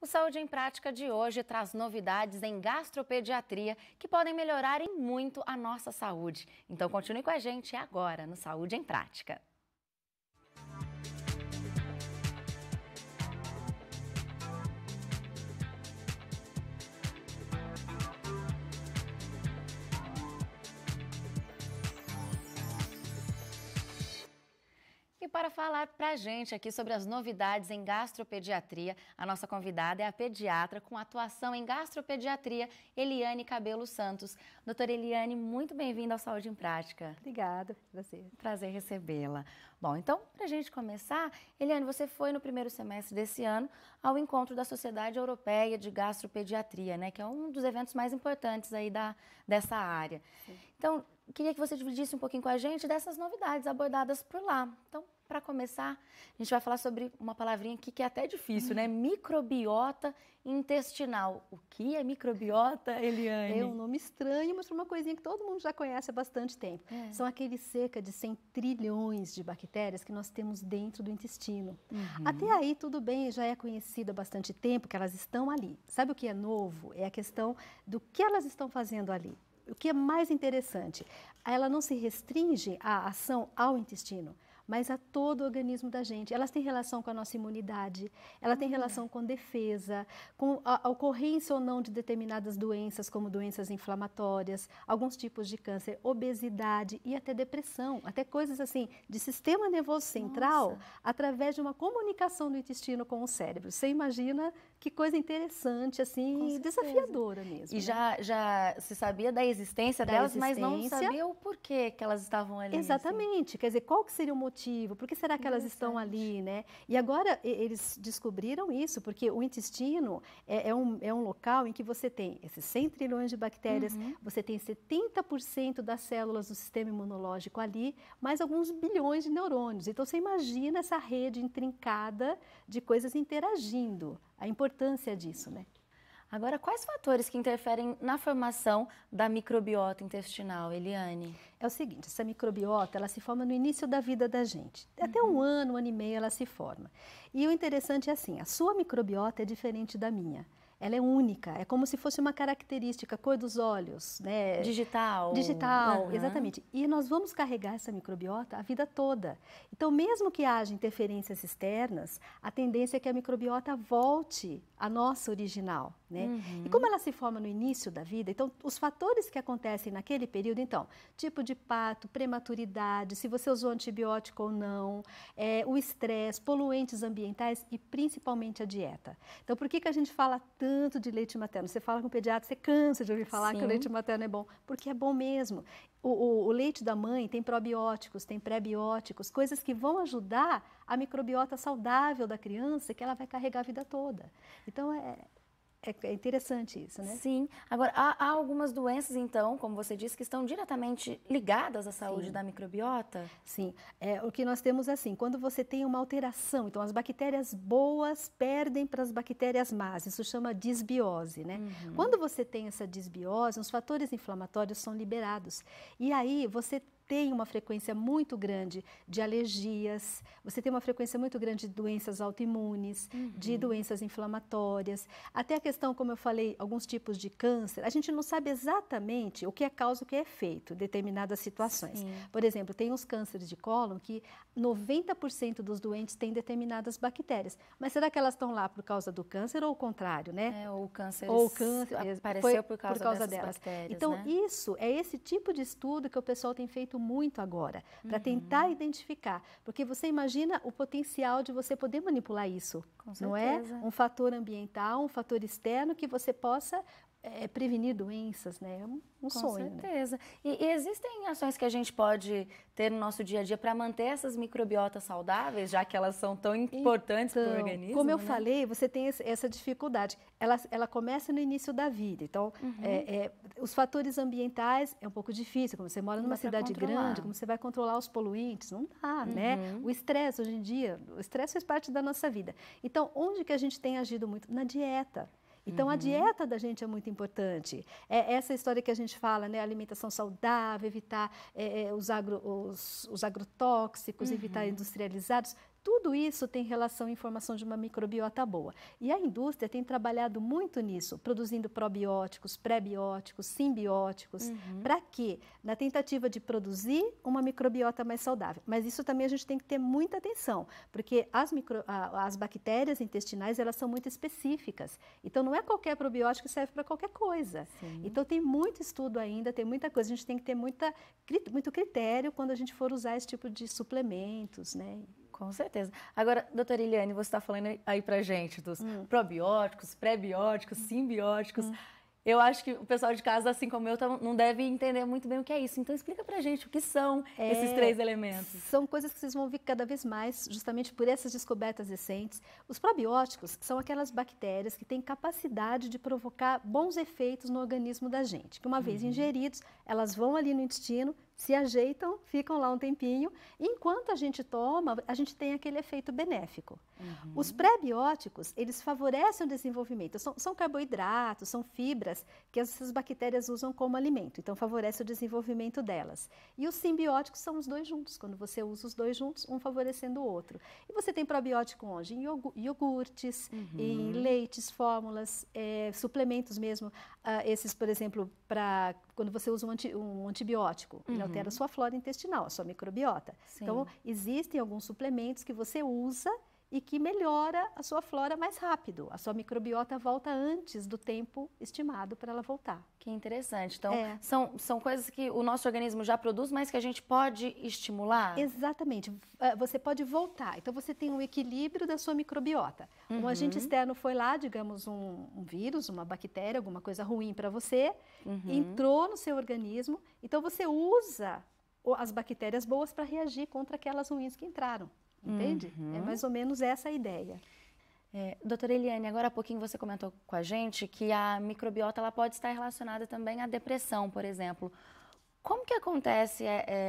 O Saúde em Prática de hoje traz novidades em gastropediatria que podem melhorar em muito a nossa saúde. Então continue com a gente agora no Saúde em Prática. E para falar para a gente aqui sobre as novidades em gastropediatria, a nossa convidada é a pediatra com atuação em gastropediatria, Eliane Cabelo Santos. Doutora Eliane, muito bem-vinda ao Saúde em Prática. Obrigada, prazer. Prazer recebê-la. Bom, então, para a gente começar, Eliane, você foi no primeiro semestre desse ano ao encontro da Sociedade Europeia de Gastropediatria, né, que é um dos eventos mais importantes aí dessa área. Sim. Então, queria que você dividisse um pouquinho com a gente dessas novidades abordadas por lá. Então, para começar, a gente vai falar sobre uma palavrinha aqui que é até difícil, né? Microbiota intestinal. O que é microbiota, Eliane? É um nome estranho, mas é uma coisinha que todo mundo já conhece há bastante tempo. São aqueles cerca de 100 trilhões de bactérias que nós temos dentro do intestino. Até aí, tudo bem, já é conhecido há bastante tempo que elas estão ali. Sabe o que é novo? É a questão do que elas estão fazendo ali. O que é mais interessante, ela não se restringe à ação ao intestino, mas a todo o organismo da gente. Elas têm relação com a nossa imunidade, ela tem relação com defesa, com a ocorrência ou não de determinadas doenças, como doenças inflamatórias, alguns tipos de câncer, obesidade e até depressão, até coisas assim de sistema nervoso central, através de uma comunicação do intestino com o cérebro. Você imagina que coisa interessante, assim, desafiadora mesmo. E já se sabia da existência delas, mas não sabia o porquê que elas estavam ali. Exatamente. Assim. Quer dizer, qual que seria o motivo? Por que será que elas estão ali, né? E agora eles descobriram isso, porque o intestino é um local em que você tem esses 100 trilhões de bactérias, você tem 70% das células do sistema imunológico ali, mais alguns bilhões de neurônios. Então, você imagina essa rede intrincada de coisas interagindo. A importância disso, né? Agora, quais fatores que interferem na formação da microbiota intestinal, Eliane? É o seguinte, essa microbiota, ela se forma no início da vida da gente. Até um ano e meio ela se forma. E o interessante é assim, a sua microbiota é diferente da minha. Ela é única, é como se fosse uma característica, cor dos olhos, né? Digital. Digital, exatamente. E nós vamos carregar essa microbiota a vida toda. Então, mesmo que haja interferências externas, a tendência é que a microbiota volte à nossa original, né? E como ela se forma no início da vida, então, os fatores que acontecem naquele período, então, tipo de parto, prematuridade, se você usou antibiótico ou não, o estresse, poluentes ambientais e principalmente a dieta. Então, por que a gente fala tanto de leite materno? Você fala com o pediatra, você cansa de ouvir falar que o leite materno é bom, porque é bom mesmo. O leite da mãe tem probióticos, tem pré-bióticos, coisas que vão ajudar a microbiota saudável da criança que ela vai carregar a vida toda. Então, é interessante isso, né? Sim. Agora, há algumas doenças, então, como você disse, que estão diretamente ligadas à saúde da microbiota? Sim. O que nós temos assim, quando você tem uma alteração, então as bactérias boas perdem para as bactérias más, isso chama disbiose, né? Quando você tem essa disbiose, os fatores inflamatórios são liberados. E aí você tem uma frequência muito grande de alergias, você tem uma frequência muito grande de doenças autoimunes, de doenças inflamatórias, até a questão, como eu falei, alguns tipos de câncer, a gente não sabe exatamente o que é causa e o que é efeito em determinadas situações. Por exemplo, tem os cânceres de cólon que 90% dos doentes têm determinadas bactérias, mas será que elas estão lá por causa do câncer ou o contrário, né? Ou o câncer apareceu por causa dessas delas. Bactérias, então, né? isso é esse tipo de estudo que o pessoal tem feito muito agora, para tentar identificar, porque você imagina o potencial de você poder manipular isso, não é? Um fator ambiental, um fator externo que você possa prevenir doenças, né? É um sonho. Com certeza. Né? E existem ações que a gente pode ter no nosso dia a dia para manter essas microbiotas saudáveis, já que elas são tão importantes para o organismo? Como eu falei, você tem essa dificuldade. Ela começa no início da vida. Então, os fatores ambientais é um pouco difícil. Como você mora numa cidade grande, como você vai controlar os poluentes? Não dá, né? O estresse, hoje em dia, o estresse faz parte da nossa vida. Então, onde que a gente tem agido muito? Na dieta. Então, a dieta da gente é muito importante. Essa história que a gente fala, né? Alimentação saudável, evitar os agrotóxicos, evitar industrializados. Tudo isso tem relação em formação de uma microbiota boa. E a indústria tem trabalhado muito nisso, produzindo probióticos, pré-bióticos, simbióticos. Para quê? Na tentativa de produzir uma microbiota mais saudável. Mas isso também a gente tem que ter muita atenção, porque as bactérias intestinais, elas são muito específicas. Então, não é qualquer probiótico que serve para qualquer coisa. Sim. Então, tem muito estudo ainda, tem muita coisa. A gente tem que ter muito critério quando a gente for usar esse tipo de suplementos, né? Com certeza. Agora, doutora Eliane, você está falando aí pra gente dos probióticos, pré-bióticos, simbióticos. Eu acho que o pessoal de casa, assim como eu, não deve entender muito bem o que é isso. Então, explica pra gente o que são esses 3 elementos. São coisas que vocês vão ver cada vez mais, justamente por essas descobertas recentes. Os probióticos são aquelas bactérias que têm capacidade de provocar bons efeitos no organismo da gente. Que uma vez ingeridos, elas vão ali no intestino, se ajeitam, ficam lá um tempinho, e enquanto a gente toma, a gente tem aquele efeito benéfico. Os pré-bióticos, eles favorecem o desenvolvimento, são carboidratos, são fibras que essas bactérias usam como alimento, então favorece o desenvolvimento delas. E os simbióticos são os dois juntos, quando você usa os dois juntos, um favorecendo o outro. E você tem probiótico onde? Em iogurtes, em leites, fórmulas, suplementos mesmo, esses, por exemplo, para quando você usa um antibiótico, ele altera a sua flora intestinal, a sua microbiota. Sim. Então, existem alguns suplementos que você usa e que melhora a sua flora mais rápido. A sua microbiota volta antes do tempo estimado para ela voltar. Que interessante. Então, são coisas que o nosso organismo já produz, mas que a gente pode estimular? Exatamente. Você pode voltar. Então, você tem um equilíbrio da sua microbiota. Um agente externo foi lá, digamos, um vírus, uma bactéria, alguma coisa ruim para você, entrou no seu organismo, então você usa as bactérias boas para reagir contra aquelas ruins que entraram. Entende? É mais ou menos essa a ideia. Doutora Eliane, agora há pouquinho você comentou com a gente que a microbiota ela pode estar relacionada também à depressão, por exemplo. Como que acontece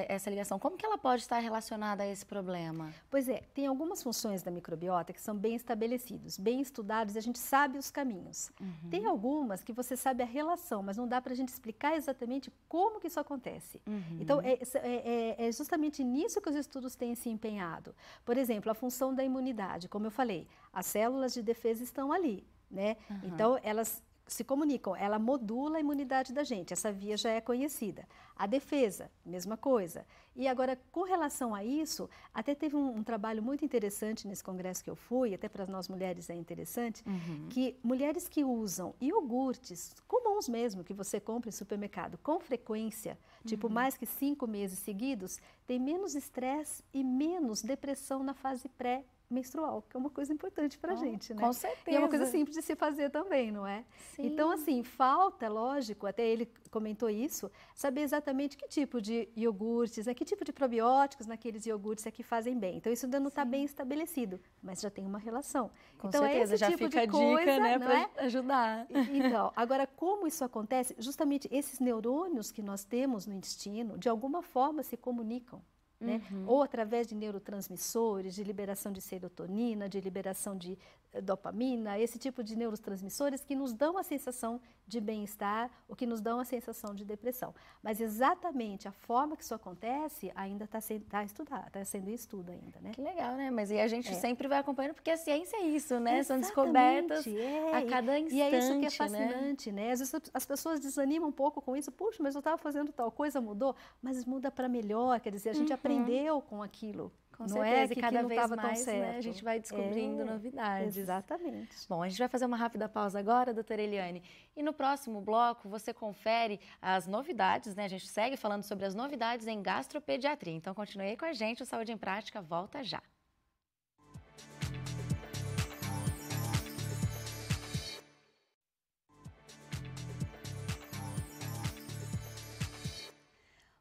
essa ligação? Como que ela pode estar relacionada a esse problema? Pois é, tem algumas funções da microbiota que são bem estabelecidos, bem estudados e a gente sabe os caminhos. Tem algumas que você sabe a relação, mas não dá para a gente explicar exatamente como que isso acontece. Então, é justamente nisso que os estudos têm se empenhado. Por exemplo, a função da imunidade, como eu falei, as células de defesa estão ali, né? Então, elas se comunicam, ela modula a imunidade da gente, essa via já é conhecida. A defesa, mesma coisa. E agora, com relação a isso, até teve um trabalho muito interessante nesse congresso que eu fui, até para nós mulheres é interessante, que mulheres que usam iogurtes comuns mesmo, que você compra em supermercado, com frequência, tipo mais que 5 meses seguidos, tem menos estresse e menos depressão na fase pré-menstrual, que é uma coisa importante para a gente, né? Com certeza. E é uma coisa simples de se fazer também, não é? Sim. Então, assim, falta, lógico, até ele comentou isso, saber exatamente que tipo de iogurtes, né, que tipo de probióticos naqueles iogurtes é que fazem bem. Então, isso ainda não está bem estabelecido, mas já tem uma relação. Com então, certeza, esse já tipo fica de coisa, a dica, né, para ajudar. Então, agora, como isso acontece? Justamente esses neurônios que nós temos no intestino, de alguma forma se comunicam. Né? Ou através de neurotransmissores, de liberação de serotonina, de liberação de dopamina, esse tipo de neurotransmissores que nos dão a sensação de bem-estar ou que nos dão a sensação de depressão. Mas exatamente a forma que isso acontece ainda está sendo em estudo ainda, né? Que legal, né? Mas e a gente sempre vai acompanhando, porque a ciência é isso, né? Exatamente, são descobertas a cada instante, e é isso que é fascinante, né? Às vezes as pessoas desanimam um pouco com isso. Puxa, mas eu estava fazendo tal coisa, mudou? Mas muda para melhor, quer dizer, a gente aprendeu com aquilo. Com certeza, e cada vez mais, né, a gente vai descobrindo novidades. Exatamente. Bom, a gente vai fazer uma rápida pausa agora, doutora Eliane, e no próximo bloco você confere as novidades, né? A gente segue falando sobre as novidades em gastropediatria. Então, continue aí com a gente, o Saúde em Prática volta já.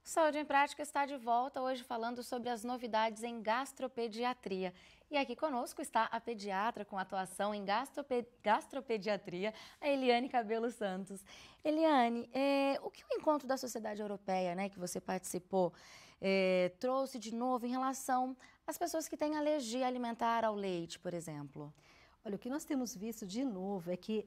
Saúde em Prática está de volta hoje falando sobre as novidades em gastropediatria. E aqui conosco está a pediatra com atuação em gastropediatria, a Eliane Cabelo Santos. Eliane, o que o encontro da Sociedade Europeia, né, que você participou, trouxe de novo em relação às pessoas que têm alergia alimentar ao leite, por exemplo? Olha, o que nós temos visto de novo é que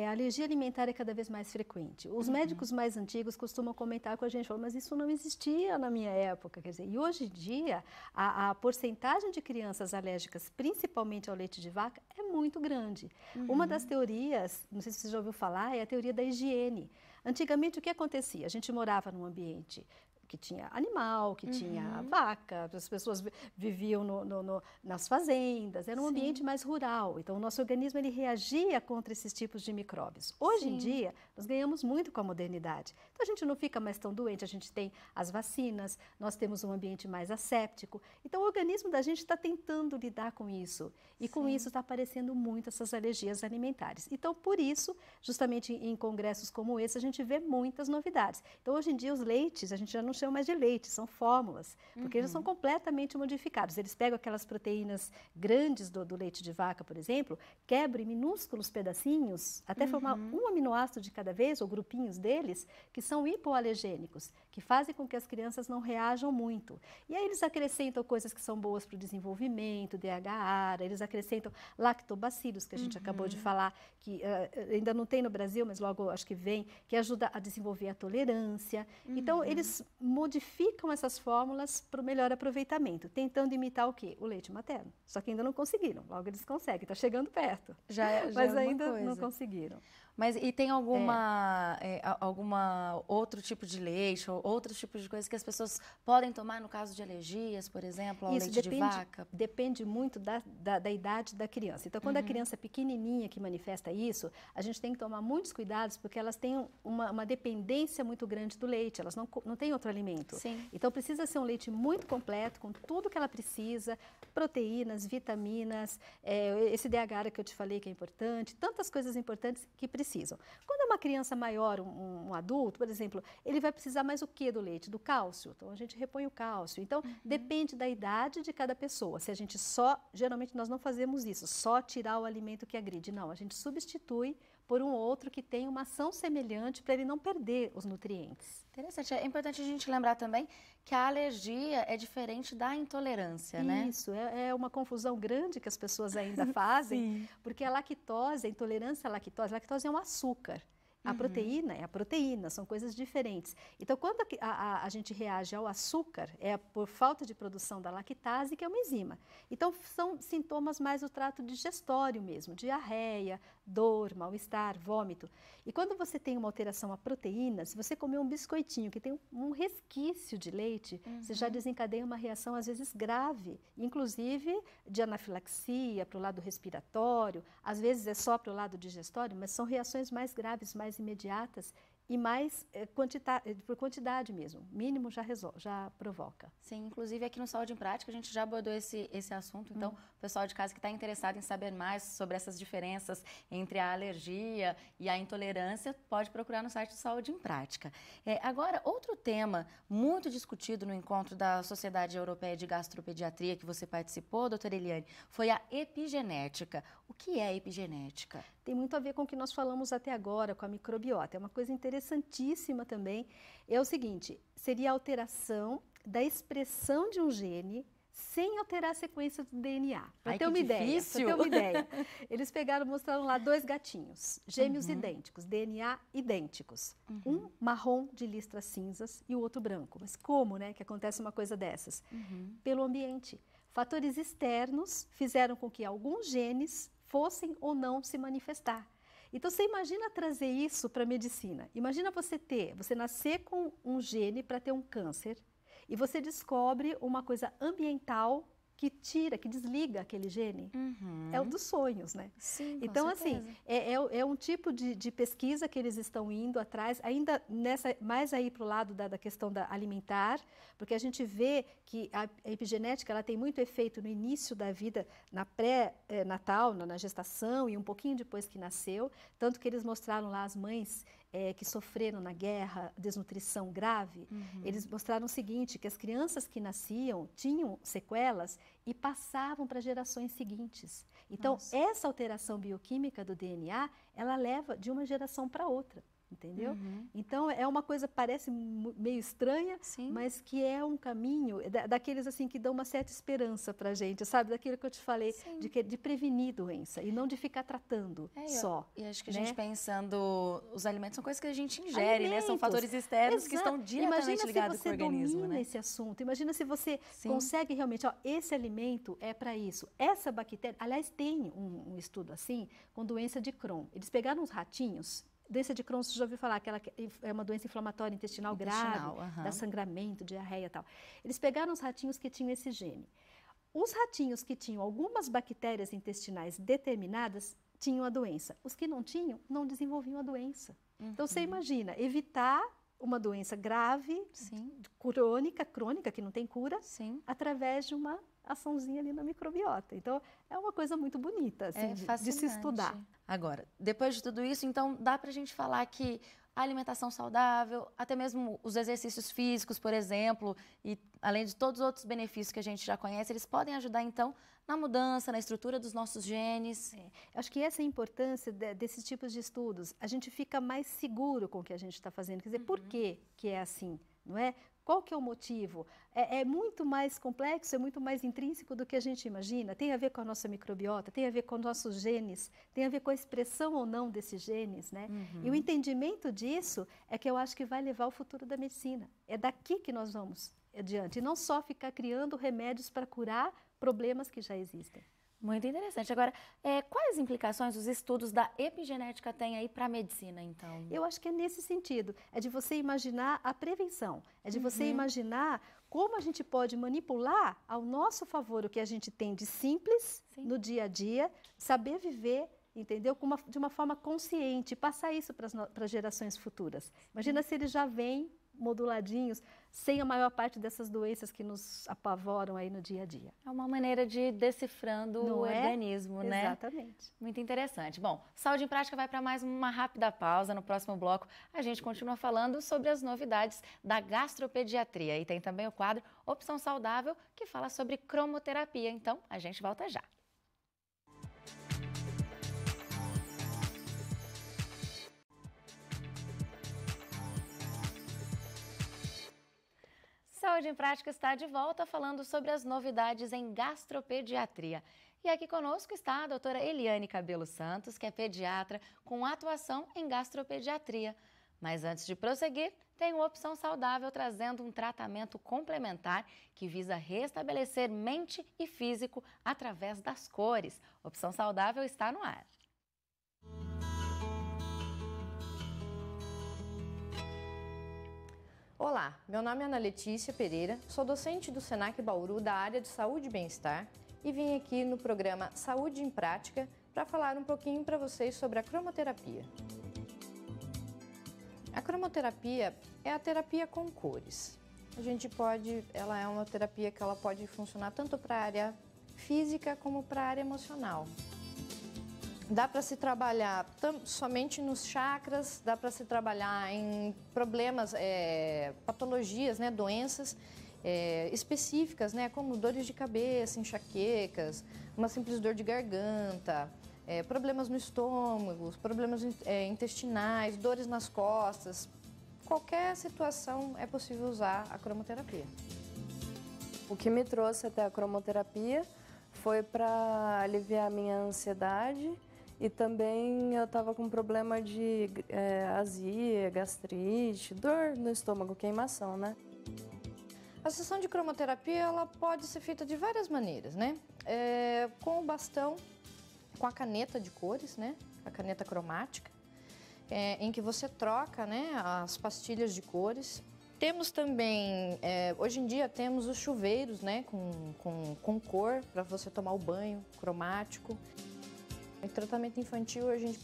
a alergia alimentar é cada vez mais frequente. Os médicos mais antigos costumam comentar com a gente, falam, mas isso não existia na minha época. Quer dizer, e hoje em dia, a porcentagem de crianças alérgicas, principalmente ao leite de vaca, é muito grande. Uma das teorias, não sei se você já ouviu falar, é a teoria da higiene. Antigamente, o que acontecia? A gente morava num ambiente que tinha animal, que tinha vaca, as pessoas viviam nas fazendas, era um ambiente mais rural, então o nosso organismo ele reagia contra esses tipos de micróbios. Hoje em dia, nós ganhamos muito com a modernidade, então a gente não fica mais tão doente, a gente tem as vacinas, nós temos um ambiente mais asséptico, então o organismo da gente está tentando lidar com isso, e com isso está aparecendo muito essas alergias alimentares. Então, por isso, justamente em congressos como esse, a gente vê muitas novidades. Então, hoje em dia, os leites, a gente já não chama mais de leite, são fórmulas, porque eles são completamente modificados. Eles pegam aquelas proteínas grandes do leite de vaca, por exemplo, quebram em minúsculos pedacinhos, até formar um aminoácido de cada vez, ou grupinhos deles, que são hipoalergênicos, que fazem com que as crianças não reajam muito. E aí eles acrescentam coisas que são boas para o desenvolvimento, DHA, eles acrescentam lactobacilos, que a gente acabou de falar, que ainda não tem no Brasil, mas logo acho que vem, que ajuda a desenvolver a tolerância. Então, eles modificam essas fórmulas para o melhor aproveitamento, tentando imitar o quê? O leite materno. Só que ainda não conseguiram, logo eles conseguem, está chegando perto. Mas ainda não conseguiram. Mas e tem alguma outro tipo de leite ou outros tipos de coisas que as pessoas podem tomar no caso de alergias, por exemplo, ao leite de vaca? Depende muito da idade da criança. Então, quando a criança é pequenininha que manifesta isso, a gente tem que tomar muitos cuidados porque elas têm uma dependência muito grande do leite, elas não têm outro alimento. Então, precisa ser um leite muito completo, com tudo que ela precisa, proteínas, vitaminas, esse DHA que eu te falei que é importante, tantas coisas importantes que precisam. Quando é uma criança maior, um adulto, por exemplo, ele vai precisar mais o que do leite? Do cálcio. Então, a gente repõe o cálcio. Então, depende da idade de cada pessoa. Se a gente geralmente nós não fazemos isso, só tirar o alimento que agride. Não, a gente substitui por um outro que tem uma ação semelhante para ele não perder os nutrientes. Interessante. É importante a gente lembrar também que a alergia é diferente da intolerância, né? Isso, é uma confusão grande que as pessoas ainda fazem, porque a lactose, a intolerância à lactose é um açúcar. A proteína é a proteína, são coisas diferentes. Então, quando a gente reage ao açúcar, é por falta de produção da lactase, que é uma enzima. Então, são sintomas mais do trato digestório mesmo, diarreia, dor, mal-estar, vômito. E quando você tem uma alteração à proteína, se você comer um biscoitinho que tem um resquício de leite, você já desencadeia uma reação, às vezes, grave, inclusive de anafilaxia para o lado respiratório, às vezes é só para o lado digestório, mas são reações mais graves, mais imediatas e mais por quantidade mesmo, mínimo já provoca. Sim, inclusive aqui no Saúde em Prática a gente já abordou esse assunto, então o pessoal de casa que está interessado em saber mais sobre essas diferenças entre a alergia e a intolerância pode procurar no site do Saúde em Prática. Agora, outro tema muito discutido no encontro da Sociedade Europeia de Gastropediatria que você participou, doutora Eliane, foi a epigenética. O que é epigenética? Tem muito a ver com o que nós falamos até agora, com a microbiota. É uma coisa interessantíssima também. É o seguinte, seria a alteração da expressão de um gene sem alterar a sequência do DNA. Para ter uma ideia, eles mostraram lá 2 gatinhos, gêmeos idênticos, DNA idênticos. Um marrom de listras cinzas e o outro branco. Mas como, né, que acontece uma coisa dessas? Pelo ambiente. Fatores externos fizeram com que alguns genes fossem ou não se manifestar. Então, você imagina trazer isso para a medicina. Imagina você nascer com um gene para ter um câncer e você descobre uma coisa ambiental que desliga aquele gene. É o dos sonhos, né? Sim, então, assim, é um tipo de pesquisa que eles estão indo atrás, ainda mais aí para o lado da questão da alimentar, porque a gente vê que a epigenética ela tem muito efeito no início da vida, na pré-natal, na gestação e um pouquinho depois que nasceu, tanto que eles mostraram lá as mães que sofreram na guerra, desnutrição grave, eles mostraram o seguinte, que as crianças que nasciam tinham sequelas e passavam para gerações seguintes. Então, essa alteração bioquímica do DNA, ela leva de uma geração para outra. entendeu? Então, é uma coisa, parece meio estranha, Sim. mas que é um caminho daqueles assim que dão uma certa esperança para a gente, sabe? Daquilo que eu te falei, de prevenir doença e não de ficar tratando só. E acho que a né? gente pensando, os alimentos são coisas que a gente ingere, né? São fatores externos que estão diretamente ligados com o organismo, Imagina se você domina né? esse assunto, imagina se você consegue realmente, ó, esse alimento é para isso. Essa bactéria, aliás, tem um estudo assim, com doença de Crohn. Eles pegaram uns ratinhos. Doença de Crohn, você já ouviu falar que ela é uma doença inflamatória intestinal grave, dá sangramento, diarreia e tal. Eles pegaram os ratinhos que tinham esse gene. Os ratinhos que tinham algumas bactérias intestinais determinadas tinham a doença. Os que não tinham, não desenvolviam a doença. Então, você imagina, evitar uma doença grave, crônica, que não tem cura, através de uma açãozinha ali na microbiota. Então, é uma coisa muito bonita assim, de se estudar. Agora, depois de tudo isso, então, dá pra gente falar que a alimentação saudável, até mesmo os exercícios físicos, por exemplo, e além de todos os outros benefícios que a gente já conhece, eles podem ajudar, então, na mudança, na estrutura dos nossos genes. Acho que essa é a importância desses tipos de estudos. A gente fica mais seguro com o que a gente está fazendo. Quer dizer, por que é assim, não é? Qual que é o motivo? É muito mais complexo, é muito mais intrínseco do que a gente imagina. Tem a ver com a nossa microbiota, tem a ver com os nossos genes, tem a ver com a expressão ou não desses genes, né? E o entendimento disso é que eu acho que vai levar ao futuro da medicina. É daqui que nós vamos adiante. E não só ficar criando remédios para curar problemas que já existem. Muito interessante. Agora, quais implicações os estudos da epigenética têm aí para a medicina, então? Eu acho que é nesse sentido. É de você imaginar a prevenção. É de você imaginar como a gente pode manipular ao nosso favor o que a gente tem de simples no dia a dia, saber viver, entendeu? De uma forma consciente, passar isso para as gerações futuras. Imagina se eles já vêm moduladinhos, sem a maior parte dessas doenças que nos apavoram aí no dia a dia. É uma maneira de ir decifrando o organismo, né? Exatamente. Muito interessante. Bom, Saúde em Prática vai para mais uma rápida pausa. No próximo bloco, a gente continua falando sobre as novidades da gastropediatria. E tem também o quadro Opção Saudável, que fala sobre cromoterapia. Então, a gente volta já. Saúde em Prática está de volta falando sobre as novidades em gastropediatria. E aqui conosco está a doutora Eliane Cabelo Santos, que é pediatra com atuação em gastropediatria. Mas antes de prosseguir, tem uma Opção Saudável trazendo um tratamento complementar que visa restabelecer mente e físico através das cores. Opção Saudável está no ar. Olá, meu nome é Ana Letícia Pereira, sou docente do Senac Bauru da área de Saúde e Bem-Estar e vim aqui no programa Saúde em Prática para falar um pouquinho para vocês sobre a cromoterapia. A cromoterapia é a terapia com cores. Ela é uma terapia que ela pode funcionar tanto para a área física como para a área emocional. Dá para se trabalhar somente nos chakras, dá para se trabalhar em problemas, patologias, né, doenças específicas, né, como dores de cabeça, enxaquecas, uma simples dor de garganta, problemas no estômago, problemas intestinais, dores nas costas. Qualquer situação é possível usar a cromoterapia. O que me trouxe até a cromoterapia foi para aliviar a minha ansiedade. E também eu estava com problema de azia, gastrite, dor no estômago, queimação, né? A sessão de cromoterapia ela pode ser feita de várias maneiras, né? Com o bastão, com a caneta de cores, né? A caneta cromática, em que você troca, né, as pastilhas de cores. Temos também, hoje em dia temos os chuveiros, né, com cor para você tomar o banho cromático. Em tratamento infantil, a gente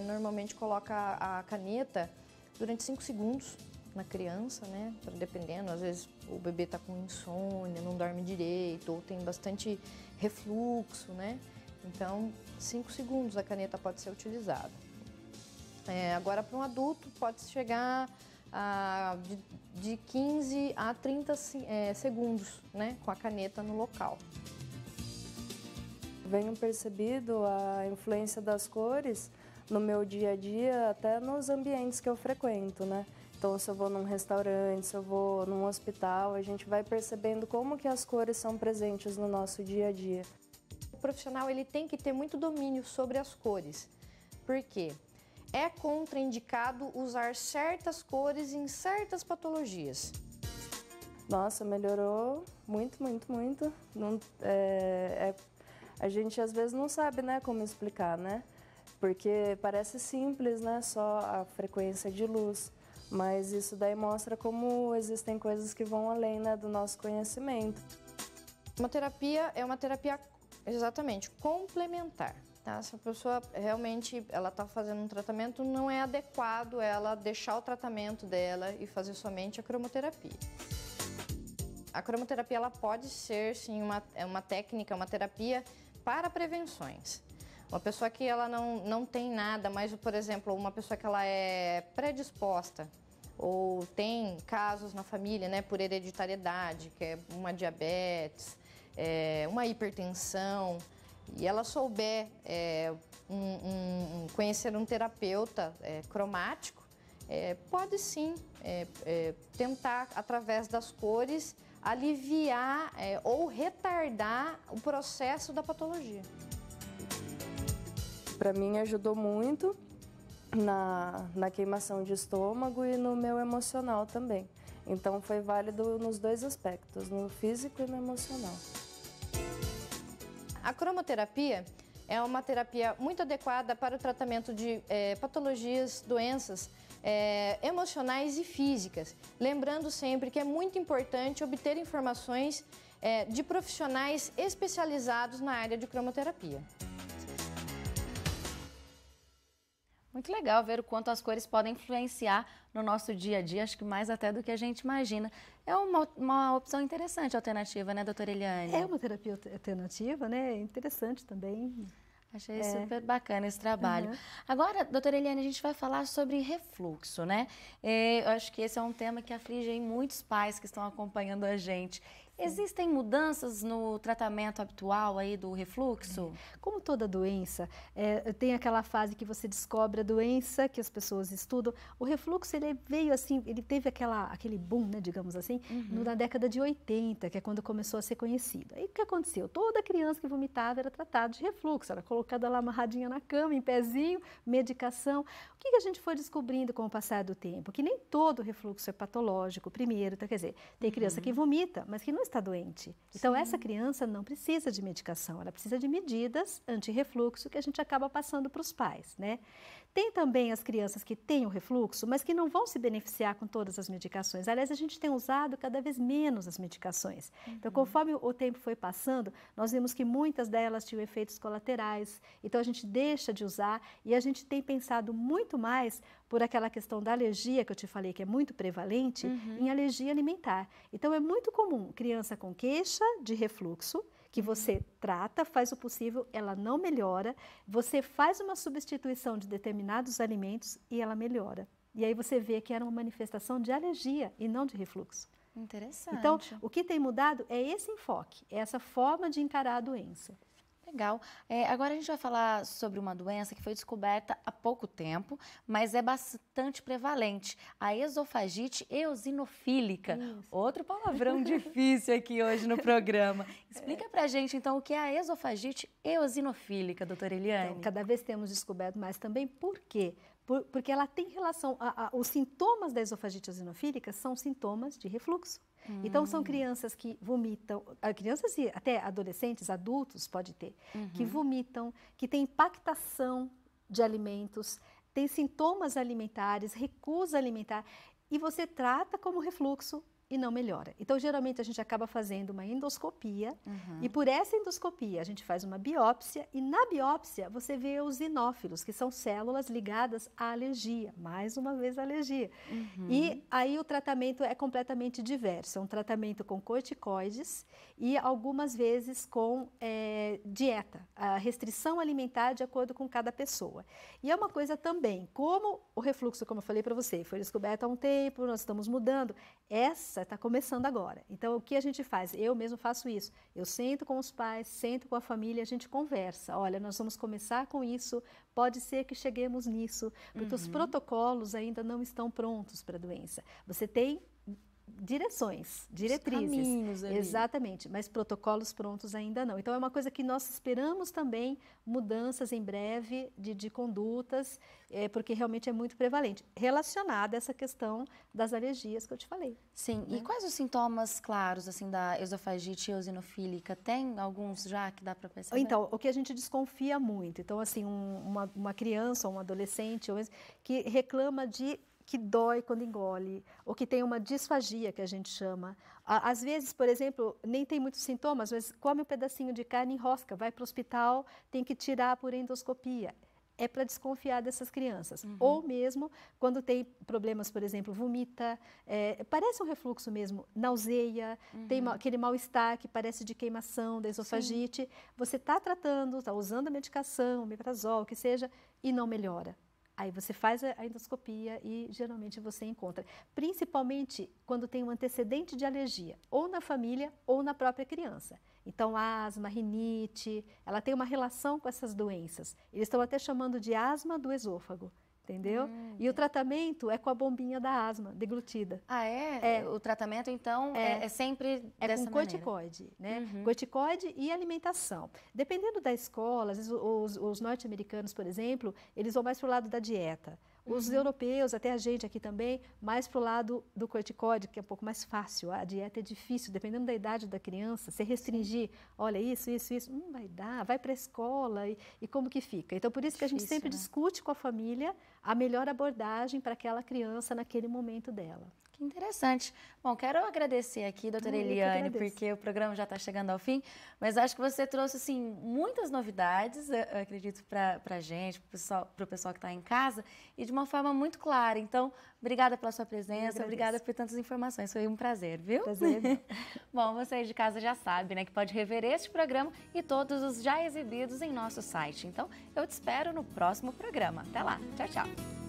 normalmente coloca a caneta durante 5 segundos na criança, né? Dependendo, às vezes o bebê está com insônia, não dorme direito, ou tem bastante refluxo, né? Então, 5 segundos a caneta pode ser utilizada. Agora, para um adulto, pode chegar de 15 a 30 segundos, né? Com a caneta no local. Venho percebido a influência das cores no meu dia a dia, até nos ambientes que eu frequento, né? Então, se eu vou num restaurante, se eu vou num hospital, a gente vai percebendo como que as cores são presentes no nosso dia a dia. O profissional ele tem que ter muito domínio sobre as cores. Por quê? É contraindicado usar certas cores em certas patologias. Nossa, melhorou muito, muito, muito. Não, a gente às vezes não sabe, né, como explicar, né? Porque parece simples, né, só a frequência de luz. Mas isso daí mostra como existem coisas que vão além, né, do nosso conhecimento. Uma terapia é uma terapia exatamente complementar. Tá? Se a pessoa realmente ela está fazendo um tratamento, não é adequado ela deixar o tratamento dela e fazer somente a cromoterapia. A cromoterapia ela pode ser sim uma técnica, uma terapia para prevenções. Uma pessoa que ela não tem nada, mas por exemplo, uma pessoa que ela é predisposta ou tem casos na família, né, por hereditariedade, que é uma diabetes, uma hipertensão, e ela souber conhecer um terapeuta cromático, pode sim tentar, através das cores, aliviar ou retardar o processo da patologia. Para mim ajudou muito na queimação de estômago e no meu emocional também. Então foi válido nos dois aspectos, no físico e no emocional. A cromoterapia é uma terapia muito adequada para o tratamento de patologias, doenças emocionais e físicas. Lembrando sempre que é muito importante obter informações de profissionais especializados na área de cromoterapia. Muito legal ver o quanto as cores podem influenciar no nosso dia a dia, acho que mais até do que a gente imagina. É uma opção interessante, alternativa, né, doutora Eliane? É uma terapia alternativa, né? Interessante também. Achei super bacana esse trabalho. Agora, doutora Eliane, a gente vai falar sobre refluxo, né? Eu acho que esse é um tema que aflige aí muitos pais que estão acompanhando a gente. Existem mudanças no tratamento habitual aí do refluxo? Como toda doença, tem aquela fase que você descobre a doença, que as pessoas estudam. O refluxo, ele veio assim, ele teve aquele boom, né, digamos assim, na década de 80, que é quando começou a ser conhecido. Aí o que aconteceu? Toda criança que vomitava era tratada de refluxo, era colocada lá amarradinha na cama, em pezinho, medicação. O que a gente foi descobrindo com o passar do tempo? Que nem todo refluxo é patológico, primeiro, quer dizer, tem criança que vomita, mas que não está doente. Então, essa criança não precisa de medicação, ela precisa de medidas anti-refluxo que a gente acaba passando para os pais, né? Tem também as crianças que têm o refluxo, mas que não vão se beneficiar com todas as medicações. Aliás, a gente tem usado cada vez menos as medicações. Então, conforme o tempo foi passando, nós vimos que muitas delas tinham efeitos colaterais. Então, a gente deixa de usar e a gente tem pensado muito mais por aquela questão da alergia que eu te falei, que é muito prevalente, em alergia alimentar. Então, é muito comum criança com queixa de refluxo, que você trata, faz o possível, ela não melhora, você faz uma substituição de determinados alimentos e ela melhora. E aí você vê que era uma manifestação de alergia e não de refluxo. Interessante. Então, o que tem mudado é esse enfoque, é essa forma de encarar a doença. Legal. Agora a gente vai falar sobre uma doença que foi descoberta há pouco tempo, mas é bastante prevalente, a esofagite eosinofílica. Isso. Outro palavrão difícil aqui hoje no programa. Explica pra gente, então, o que é a esofagite eosinofílica, doutora Eliane. Então, cada vez temos descoberto mais também. Por quê? Porque ela tem relação, os sintomas da esofagite eosinofílica são sintomas de refluxo. Então, são crianças que vomitam, crianças e até adolescentes, adultos pode ter, que vomitam, que têm impactação de alimentos, tem sintomas alimentares, recusa alimentar, e você trata como refluxo e não melhora. Então, geralmente, a gente acaba fazendo uma endoscopia e por essa endoscopia a gente faz uma biópsia e na biópsia você vê os eosinófilos, que são células ligadas à alergia, mais uma vez a alergia. E aí o tratamento é completamente diverso, é um tratamento com corticoides e algumas vezes com dieta, a restrição alimentar de acordo com cada pessoa. E é uma coisa também, como o refluxo, como eu falei para você, foi descoberto há um tempo, nós estamos mudando, essa Nossa, está começando agora. Então, o que a gente faz? Eu mesmo faço isso. Eu sento com os pais, sento com a família, a gente conversa. Olha, nós vamos começar com isso, pode ser que cheguemos nisso, porque os protocolos ainda não estão prontos para a doença. Você tem diretrizes. Caminhos ali. Exatamente, mas protocolos prontos ainda não. Então, é uma coisa que nós esperamos também mudanças em breve de condutas, porque realmente é muito prevalente, relacionada a essa questão das alergias que eu te falei. Sim, né? E quais os sintomas claros, assim, da esofagite eosinofílica? Tem alguns já que dá para perceber? Então, o que a gente desconfia muito, então, assim, uma criança ou um adolescente que reclama que dói quando engole, ou que tem uma disfagia, que a gente chama. Às vezes, por exemplo, nem tem muitos sintomas, mas come um pedacinho de carne e enrosca, vai para o hospital, tem que tirar por endoscopia. É para desconfiar dessas crianças. Ou mesmo, quando tem problemas, por exemplo, vomita, parece um refluxo mesmo, nauseia, tem aquele mal-estar que parece de queimação da esofagite. Sim. Você está tratando, está usando a medicação, omeprazol, o que seja, e não melhora. Aí você faz a endoscopia e geralmente você encontra, principalmente quando tem um antecedente de alergia, ou na família ou na própria criança. Então, asma, rinite, ela tem uma relação com essas doenças. Eles estão até chamando de asma do esôfago, entendeu? E o tratamento é com a bombinha da asma, deglutida. Ah, é? O tratamento, então, é sempre dessa com corticoide, né? Corticoide e alimentação. Dependendo da escola, às vezes os norte-americanos, por exemplo, eles vão mais para o lado da dieta. Os europeus, até a gente aqui também, mais para o lado do corticoide, que é um pouco mais fácil. A dieta é difícil, dependendo da idade da criança. Se restringir, olha, isso, não vai dar, vai para a escola e como que fica. Então, por isso que a gente sempre discute com a família a melhor abordagem para aquela criança naquele momento dela. Que interessante. Bom, quero agradecer aqui, doutora Eliane, porque o programa já está chegando ao fim, mas acho que você trouxe, assim, muitas novidades, eu acredito, para a gente, para o pessoal que está em casa, e de uma forma muito clara. Então, obrigada pela sua presença, obrigada por tantas informações, foi um prazer, viu? Prazer. Bom, vocês de casa já sabem, né, que pode rever este programa e todos os já exibidos em nosso site. Então, eu te espero no próximo programa. Até lá. Tchau, tchau.